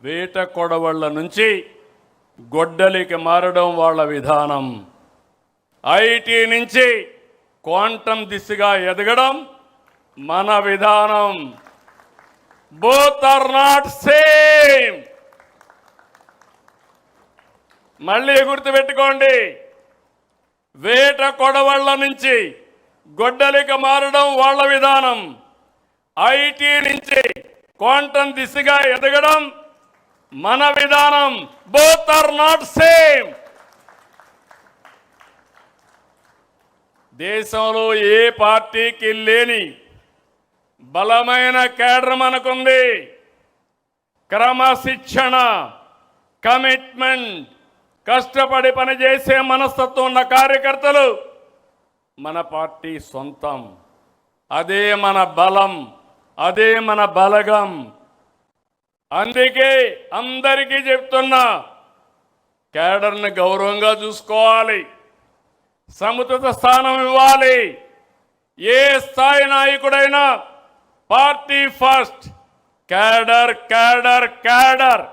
వేట కొడవళ్ళ నుంచి గొడ్డలికి మారడం వాళ్ళ విధానం. ఐటీ నుంచి క్వాంటం దిశగా ఎదగడం మన విధానం. Both are not same. మళ్ళీ గుర్తుపెట్టుకోండి, వేట కొడవళ్ళ నుంచి గొడ్డలికి మారడం వాళ్ళ విధానం. ఐటీ నుంచి క్వాంటం దిశగా ఎదగడం మన విధానం. Both are not same. దేశంలో ఏ పార్టీకి లేని బలమైన కేడర్ మనకుంది. క్రమశిక్షణ, కమిట్మెంట్, కష్టపడి పనిచేసే మనస్తత్వం ఉన్న కార్యకర్తలు మన పార్టీ సొంతం. అదే మన బలం, అదే మన బలగం. అందుకే అందరికీ చెప్తున్నా, కేడర్ని గౌరవంగా చూసుకోవాలి, సముచిత స్థానం ఇవ్వాలి. ఏ స్థాయి నాయకుడైనా party first, cadre cadre cadre.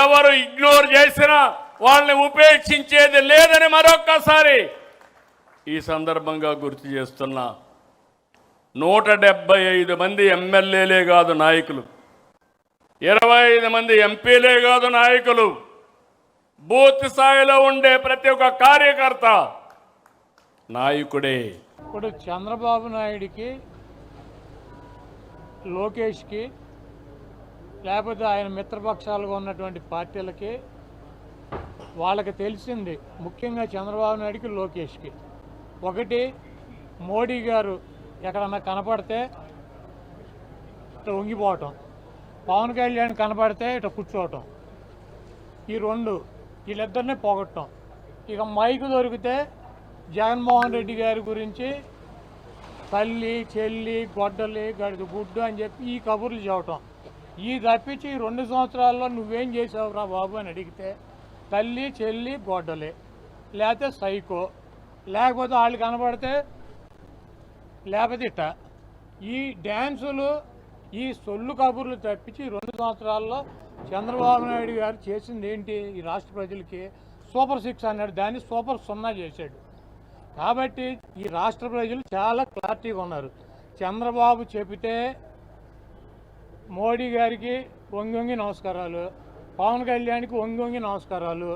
ఎవరు ఇగ్నోర్ చేసినా వాళ్ళని ఉపేక్షించేది లేదని మరొక్కసారి ఈ సందర్భంగా గుర్తు చేస్తున్నా. 175 మంది ఎమ్మెల్యేలే కాదు నాయకులు, 25 మంది ఎంపీలే కాదు నాయకులు. బూత్ స్థాయిలో ఉండే ప్రతి ఒక్క కార్యకర్త నాయకుడే. ఇప్పుడు చంద్రబాబు నాయుడికి, లోకేష్కి, లేకపోతే ఆయన మిత్రపక్షాలుగా ఉన్నటువంటి పార్టీలకి వాళ్ళకి తెలిసింది, ముఖ్యంగా చంద్రబాబు నాయుడికి, లోకేష్కి, ఒకటి మోడీ గారు ఎక్కడన్నా కనపడితే ఇట్లా వంగిపోవటం, పవన్ కళ్యాణ్ కనపడితే ఇట్లా కూర్చోవటం. ఈ రెండు వీళ్ళిద్దరినీ పోగొట్టడం. ఇక మైకు దొరికితే జగన్మోహన్ రెడ్డి గారి గురించి తల్లి, చెల్లి, గొడ్డలి, గడిది గుడ్డు అని చెప్పి ఈ కబుర్లు చెప్పటం. ఈ తప్పించి 2 సంవత్సరాల్లో నువ్వేం చేసావురా బాబు అని అడిగితే తల్లి, చెల్లి, గొడ్డలి, లేకపోతే సైకో, లేకపోతే వాళ్ళు కనబడితే లేకపోతే ఇట్ట. ఈ డ్యాన్సులు, ఈ సొల్లు కబుర్లు తప్పించి 2 సంవత్సరాల్లో చంద్రబాబు నాయుడు గారు చేసింది ఏంటి? ఈ రాష్ట్ర ప్రజలకి సూపర్ 6 అన్నాడు, దాన్ని సూపర్ 0 చేశాడు. కాబట్టి ఈ రాష్ట్ర ప్రజలు చాలా క్లారిటీగా ఉన్నారు. చంద్రబాబు చెబితే మోడీ గారికి వంగి నమస్కారాలు, పవన్ కళ్యాణ్కి వంగి నమస్కారాలు,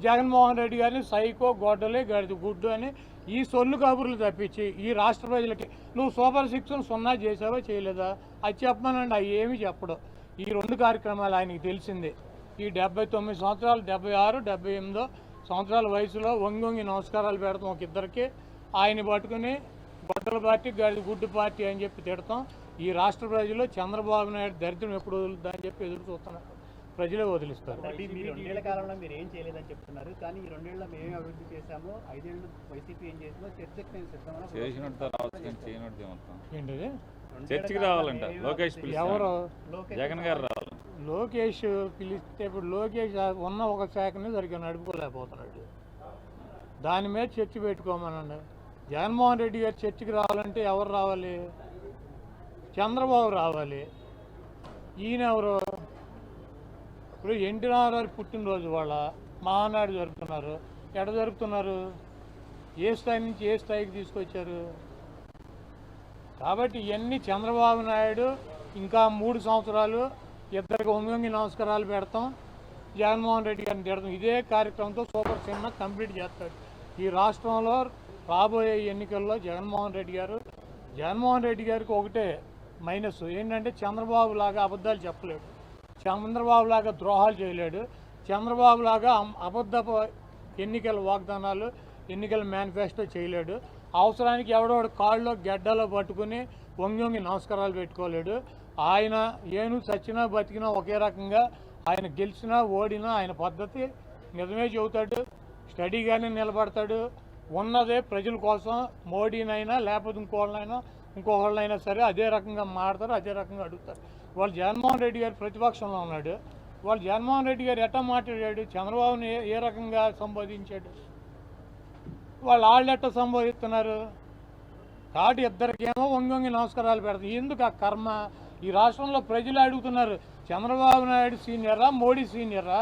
జగన్మోహన్ రెడ్డి గారిని సైకో, గొడ్డలి, గడిది గుడ్డు అని ఈ సొల్లు కబుర్లు తప్పించి ఈ రాష్ట్ర ప్రజలకి నువ్వు సూపర్ 6ను 0 చేసావా చేయలేదా అది చెప్పమనండి. అవి ఏమీ చెప్పడం. ఈ 2 కార్యక్రమాలు ఆయనకి తెలిసిందే. ఈ 79 సంవత్సరాలు, 76, 78 సంవత్సరాల వయసులో వంగి నమస్కారాలు పెడతాం ఒక ఇద్దరికి. ఆయన పట్టుకుని గొడ్డల పార్టీ, గడిది గుడ్డు పార్టీ అని చెప్పి తిడతాం. ఈ రాష్ట్ర ప్రజలు చంద్రబాబు నాయుడు దరిద్రం ఎప్పుడు వదులుద్దా అని చెప్పి ఎదురు చూస్తున్నారు. ప్రజలే వదిలిస్తారు. మీరు 2 ఏళ్ల కాలంలో మీరు ఏం చేయలేదని చెప్తున్నారు, కానీ ఈ 2 ఏళ్ళలో మేమే అభివృద్ధి చేశాము, 5 ఏళ్ళు వైసీపీ ఏం చేసిందో చర్చకు నేను సిద్ధమన్నా. ఏంటిది? చర్చకి రావాలంట లోకేష్, ఎవరు? జగన్ గారు రావాలి. లోకేష్ పిలిస్తే ఇప్పుడు లోకేష్ ఉన్న ఒక శాఖని సరిగ్గా నడుపుకోలేకపోతున్నాడు. దాని మీద చర్చ పెట్టుకోమనండి. జగన్మోహన్ రెడ్డి గారు చర్చకి రావాలంటే ఎవరు రావాలి? చంద్రబాబు రావాలి. ఈయన ఎవరు? ఇప్పుడు ఎన్టీ రామారావు పుట్టినరోజు వాళ్ళ మహానాడు జరుపుతున్నారు. ఎక్కడ జరుపుతున్నారు? ఏ స్థాయి నుంచి ఏ స్థాయికి తీసుకొచ్చారు? కాబట్టి ఇవన్నీ చంద్రబాబు నాయుడు ఇంకా 3 సంవత్సరాలు ఇద్దరికి వంగి నమస్కారాలు పెడతాం, జగన్మోహన్ రెడ్డి గారిని తిడతాం. ఇదే కార్యక్రమంతో సూపర్ సినిమా కంప్లీట్ చేస్తాడు. ఈ రాష్ట్రంలో రాబోయే ఎన్నికల్లో జగన్మోహన్ రెడ్డి గారికి ఒకటే మైనస్ ఏంటంటే చంద్రబాబు లాగా అబద్ధాలు చెప్పలేడు, చంద్రబాబు లాగా ద్రోహాలు చేయలేడు, చంద్రబాబు లాగా అబద్ధపు ఎన్నికల వాగ్దానాలు, ఎన్నికల మేనిఫెస్టో చేయలేడు. అవసరానికి ఎవడోడు కాళ్ళలో గెడ్డలో పట్టుకుని వంగి నమస్కారాలు పెట్టుకోలేడు. ఆయన ఏను చచ్చినా బతికినా ఒకే రకంగా, ఆయన గెలిచినా ఓడినా ఆయన పద్ధతి నిజమే చెబుతాడు, స్టడీగానే నిలబడతాడు. ఉన్నదే ప్రజల కోసం. మోడీనైనా లేకపోతే ఇంకొకళ్ళైనా సరే అదే రకంగా మాట్లాడతారు, అదే రకంగా అడుగుతారు. వాళ్ళు జగన్మోహన్ రెడ్డి గారు ప్రతిపక్షంలో ఉన్నాడు, వాళ్ళు జగన్మోహన్ రెడ్డి గారు ఎట్లా మాట్లాడాడు, చంద్రబాబుని ఏ రకంగా సంబోధించాడు, వాళ్ళు ఎట్లా సంబోధిస్తున్నారు. కాబట్టి ఇద్దరికేమో వంగి నమస్కారాలు పెడతారు. ఎందుకు ఆ కర్మ? ఈ రాష్ట్రంలో ప్రజలు అడుగుతున్నారు, చంద్రబాబు నాయుడు సీనియరా, మోడీ సీనియరా,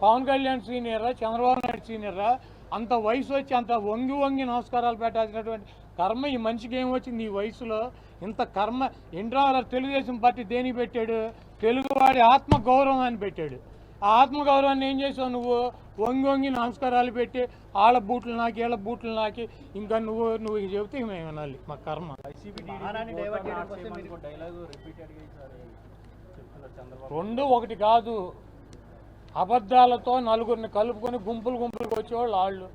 పవన్ కళ్యాణ్ సీనియరా, చంద్రబాబు నాయుడు సీనియరా? అంత వయసు వచ్చి అంత వంగి వంగి నమస్కారాలు పెట్టాల్సినటువంటి కర్మ ఈ మనిషికి ఏం వచ్చింది ఈ వయసులో? ఇంత కర్మ ఇంట్లో తెలుగుదేశం పార్టీ దేనికి పెట్టాడు? తెలుగువాడి ఆత్మగౌరవం అని పెట్టాడు. ఆ ఆత్మగౌరవాన్ని ఏం చేసావు నువ్వు? వంగి వంగి నమస్కారాలు పెట్టి వాళ్ళ బూట్లు నాకి వీళ్ళ బూట్లు నాకి ఇంకా నువ్వు చెబితే మేము వినాలి. మా కర్మ. రెండు ఒకటి కాదు. అబద్ధాలతో నలుగురిని కలుపుకొని గుంపులు గుంపులుగా వచ్చేవాళ్ళు వాళ్ళు,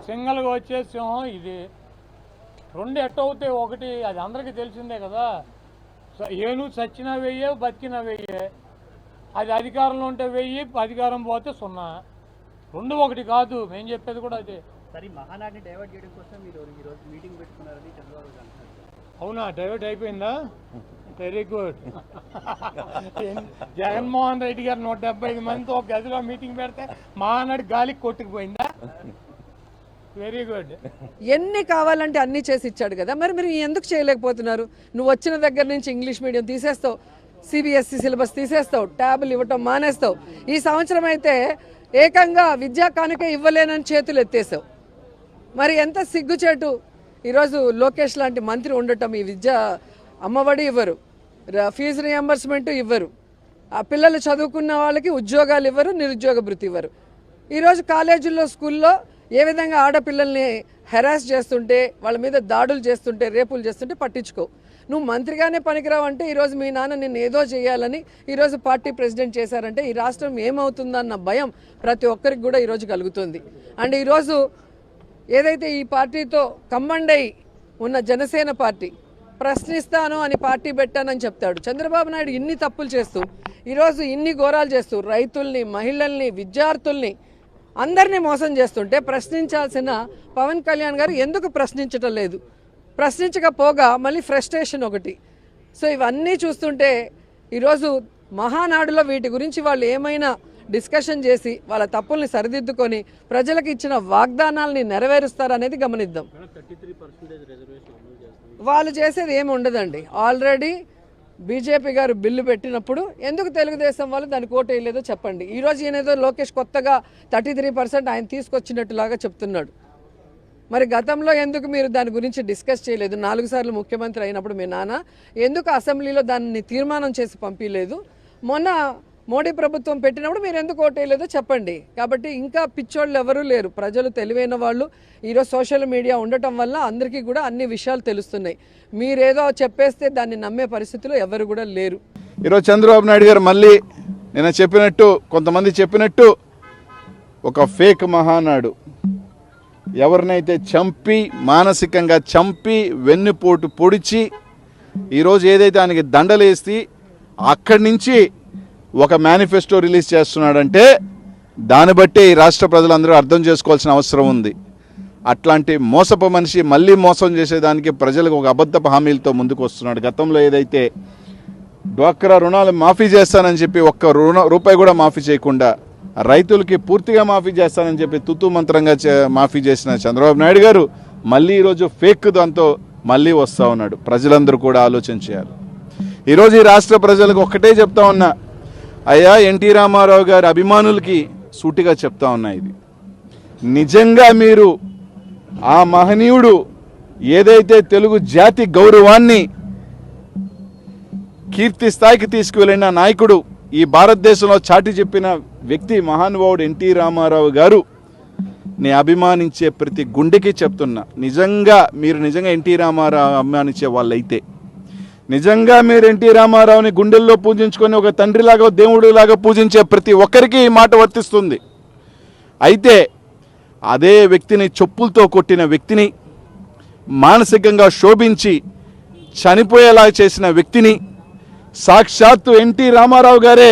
సింగల్గా వచ్చే సింహం ఇది. రెండు ఎట్టవుతాయి? ఒకటి అది అందరికీ తెలిసిందే కదా. ఏను చచ్చినా వెయ్యే, బతికినా వెయ్యే. అది అధికారంలో ఉంటే వెయ్యి, అధికారం పోతే 0. రెండు ఒకటి కాదు. మేము చెప్పేది కూడా అదే. సరే, మహానాడిని డైవర్ట్ చేయడం కోసం మీరు ఈరోజు మీటింగ్ పెట్టుకున్నారని చంద్రబాబు అంటున్నారు. అవునా? డైవర్ట్ అయిపోయిందా? Very good. జగన్మోహన్ రెడ్డి గారు 175 మందితో ఒక గదిలో మీటింగ్ పెడితే మహానాడు గాలికి కొట్టుకుపోయిందా? Very good. ఎన్ని కావాలంటే అన్నీ చేసి ఇచ్చాడు కదా, మరి మీరు ఎందుకు చేయలేకపోతున్నారు? నువ్వు వచ్చిన దగ్గర నుంచి ఇంగ్లీష్ మీడియం తీసేస్తావు, సిబిఎస్ఈ సిలబస్ తీసేస్తావు, ట్యాబులు ఇవ్వటం మానేస్తావు. ఈ సంవత్సరం అయితే ఏకంగా విద్యా కానుక ఇవ్వలేనని చేతులు ఎత్తేసావు. మరి ఎంత సిగ్గుచేటు. ఈరోజు లోకేష్ లాంటి మంత్రి ఉండటం, ఈ విద్యా అమ్మఒడి ఇవ్వరు, ఫీజు రియంబర్స్మెంట్ ఇవ్వరు, ఆ పిల్లలు చదువుకున్న వాళ్ళకి ఉద్యోగాలు ఇవ్వరు, నిరుద్యోగ భృతి ఇవ్వరు. ఈరోజు కాలేజీల్లో స్కూల్లో ఏ విధంగా ఆడపిల్లల్ని హెరాస్ చేస్తుంటే, వాళ్ళ మీద దాడులు చేస్తుంటే, రేపులు చేస్తుంటే పట్టించుకో. నువ్వు మంత్రిగానే పనికిరావు అంటే ఈరోజు మీ నాన్న నిన్ను ఏదో చేయాలని ఈరోజు పార్టీ ప్రెసిడెంట్ చేశారంటే ఈ రాష్ట్రం ఏమవుతుందన్న భయం ప్రతి ఒక్కరికి కూడా ఈరోజు కలుగుతుంది. అండ్ ఈరోజు ఏదైతే ఈ పార్టీతో కమ్మండ్ అయి ఉన్న జనసేన పార్టీ ప్రశ్నిస్తాను అని పార్టీ పెట్టానని చెప్తాడు. చంద్రబాబు నాయుడు ఇన్ని తప్పులు చేస్తూ ఈరోజు ఇన్ని ఘోరాలు చేస్తూ రైతుల్ని, మహిళల్ని, విద్యార్థుల్ని అందరినీ మోసం చేస్తుంటే ప్రశ్నించాల్సిన పవన్ కళ్యాణ్ గారు ఎందుకు ప్రశ్నించటం లేదు? ప్రశ్నించకపోగా మళ్ళీ ఫ్రస్ట్రేషన్ ఒకటి. సో ఇవన్నీ చూస్తుంటే ఈరోజు మహానాడులో వీటి గురించి వాళ్ళు ఏమైనా డిస్కషన్ చేసి వాళ్ళ తప్పుల్ని సరిదిద్దుకొని ప్రజలకు ఇచ్చిన వాగ్దానాలని నెరవేరుస్తారనేది గమనిద్దాం. వాళ్ళు చేసేది ఏమి ఉండదండి. ఆల్రెడీ బీజేపీ గారు బిల్లు పెట్టినప్పుడు ఎందుకు తెలుగుదేశం వాళ్ళు దానికి ఓటు వేయలేదో చెప్పండి. ఈరోజు ఈయనేదో లోకేష్ కొత్తగా 33% ఆయన తీసుకొచ్చినట్టులాగా చెప్తున్నాడు. మరి గతంలో ఎందుకు మీరు దాని గురించి డిస్కస్ చేయలేదు? 4 సార్లు ముఖ్యమంత్రి అయినప్పుడు మీ నాన్న ఎందుకు అసెంబ్లీలో దాన్ని తీర్మానం చేసి పంపించలేదు? మొన్న మోడీ ప్రభుత్వం పెట్టినప్పుడు మీరు ఎందుకు ఓటేయలేదో చెప్పండి. కాబట్టి ఇంకా పిచ్చోళ్ళు ఎవరూ లేరు. ప్రజలు తెలివైన వాళ్ళు. ఈరోజు సోషల్ మీడియా ఉండటం వల్ల అందరికీ కూడా అన్ని విషయాలు తెలుస్తున్నాయి. మీరేదో చెప్పేస్తే దాన్ని నమ్మే పరిస్థితిలో ఎవరు కూడా లేరు. ఈరోజు చంద్రబాబు నాయుడు గారు మళ్ళీ నేను చెప్పినట్టు, కొంతమంది చెప్పినట్టు ఒక ఫేక్ మహానాడు, ఎవరినైతే చంపి, మానసికంగా చంపి, వెన్నుపోటు పొడిచి ఈరోజు ఏదైతే ఆయనకి దండలేసి అక్కడి నుంచి ఒక మేనిఫెస్టో రిలీజ్ చేస్తున్నాడంటే దాన్ని బట్టి ఈ రాష్ట్ర ప్రజలందరూ అర్థం చేసుకోవాల్సిన అవసరం ఉంది. అట్లాంటి మోసపు మనిషి మళ్ళీ మోసం చేసేదానికి ప్రజలకు ఒక అబద్ధపు హామీలతో ముందుకు వస్తున్నాడు. గతంలో ఏదైతే డ్వాక్రా రుణాలు మాఫీ చేస్తానని చెప్పి ఒక్క రూపాయి కూడా మాఫీ చేయకుండా రైతులకి పూర్తిగా మాఫీ చేస్తానని చెప్పి తుతు మంత్రంగా మాఫీ చేసిన చంద్రబాబు నాయుడు గారు మళ్ళీ ఈరోజు ఫేక్ దాంతో మళ్ళీ వస్తూ ఉన్నాడు. ప్రజలందరూ కూడా ఆలోచన చేయాలి. ఈరోజు ఈ రాష్ట్ర ప్రజలకు ఒక్కటే చెప్తా ఉన్నా, అయ్యా ఎన్టీ రామారావు గారి అభిమానులకి సూటిగా చెప్తా ఉన్నా, ఇది నిజంగా మీరు ఆ మహనీయుడు ఏదైతే తెలుగు జాతి గౌరవాన్ని కీర్తి స్థాయికి తీసుకువెళ్ళిన నాయకుడు, ఈ భారతదేశంలో చాటి చెప్పిన వ్యక్తి మహానుభావుడు ఎన్టీ రామారావు గారు ని అభిమానించే ప్రతి గుండెకి చెప్తున్నా, నిజంగా ఎన్టీ రామారావు అభిమానించే వాళ్ళైతే, నిజంగా మీరు ఎన్టీ రామారావుని గుండెల్లో పూజించుకొని ఒక తండ్రిలాగా, దేవుడిలాగా పూజించే ప్రతి ఒక్కరికి ఈ మాట వర్తిస్తుంది. అయితే అదే వ్యక్తిని చెప్పులతో కొట్టిన వ్యక్తిని, మానసికంగా శోభించి చనిపోయేలా చేసిన వ్యక్తిని, సాక్షాత్తు ఎన్టీ రామారావు గారే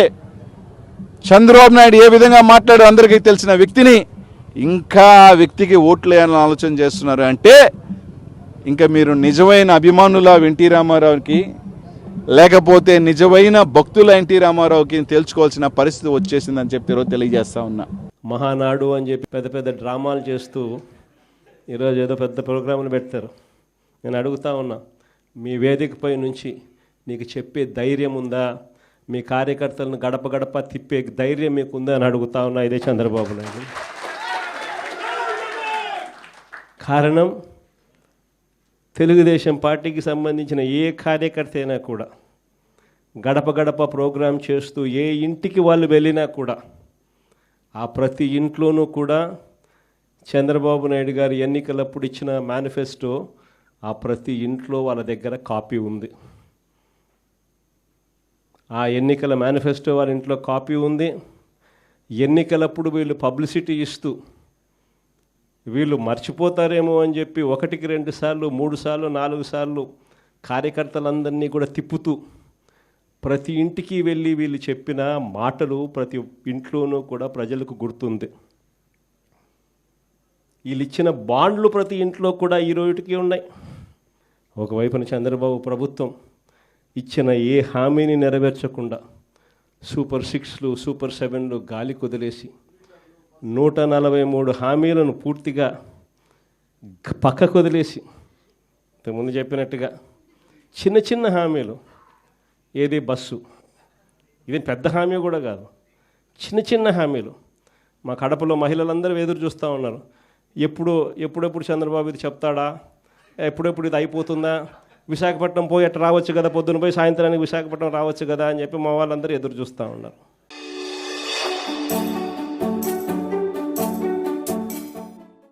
చంద్రబాబు నాయుడు ఏ విధంగా మాట్లాడో అందరికీ తెలిసిన వ్యక్తిని ఇంకా ఆ వ్యక్తికి ఓట్లు వేయాలని ఆలోచన చేస్తున్నారు అంటే ఇంకా మీరు నిజమైన అభిమానుల ఎన్టీ రామారావుకి లేకపోతే నిజమైన భక్తుల ఎన్టీ రామారావుకి తెలుసుకోవాల్సిన పరిస్థితి వచ్చేసిందని చెప్పి ఈరోజు తెలియజేస్తా ఉన్నా. మహానాడు అని చెప్పి పెద్ద పెద్ద డ్రామాలు చేస్తూ ఈరోజు ఏదో పెద్ద ప్రోగ్రాంలు పెడతారు. నేను అడుగుతా ఉన్నా, మీ వేదికపై నుంచి నీకు చెప్పే ధైర్యం ఉందా? మీ కార్యకర్తలను గడప గడప తిప్పే ధైర్యం మీకు ఉందా అని అడుగుతా ఉన్నా ఇదే చంద్రబాబు నాయుడు. కారణం తెలుగుదేశం పార్టీకి సంబంధించిన ఏ కార్యకర్త అయినా కూడా గడప గడప ప్రోగ్రాం చేస్తూ ఏ ఇంటికి వాళ్ళు వెళ్ళినా కూడా ఆ ప్రతి ఇంట్లోనూ కూడా చంద్రబాబు నాయుడు గారు ఎన్నికలప్పుడు ఇచ్చిన మేనిఫెస్టో ఆ ప్రతి ఇంట్లో వాళ్ళ దగ్గర కాపీ ఉంది. ఆ ఎన్నికల మేనిఫెస్టో వాళ్ళ ఇంట్లో కాపీ ఉంది. ఎన్నికలప్పుడు వీళ్ళు పబ్లిసిటీ ఇస్తూ వీళ్ళు మర్చిపోతారేమో అని చెప్పి 1, 2 సార్లు 3 సార్లు 4 సార్లు కార్యకర్తలందరినీ కూడా తిప్పుతూ ప్రతి ఇంటికి వెళ్ళి వీళ్ళు చెప్పిన మాటలు ప్రతి ఇంట్లోనూ కూడా ప్రజలకు గుర్తుంది. వీళ్ళు ఇచ్చిన బాండ్లు ప్రతి ఇంట్లో కూడా ఈ రోజుకి ఉన్నాయి. ఒకవైపున చంద్రబాబు ప్రభుత్వం ఇచ్చిన ఏ హామీని నెరవేర్చకుండా సూపర్ 6లు సూపర్ 7లు గాలి కుదిలేసి 143 హామీలను పూర్తిగా పక్కకు వదిలేసి ఇంతకుముందు చెప్పినట్టుగా చిన్న చిన్న హామీలు, ఏది బస్సు, ఇది పెద్ద హామీ కూడా కాదు, చిన్న చిన్న హామీలు. మా కడపలో మహిళలందరూ ఎదురు చూస్తూ ఉన్నారు, ఎప్పుడెప్పుడు చంద్రబాబు ఇది చెప్తాడా, ఎప్పుడెప్పుడు ఇది అయిపోతుందా, విశాఖపట్నం పోయి అట్లా రావచ్చు కదా, పొద్దున పోయి సాయంత్రానికి విశాఖపట్నం రావచ్చు కదా అని చెప్పి మా వాళ్ళందరూ ఎదురు చూస్తూ ఉన్నారు.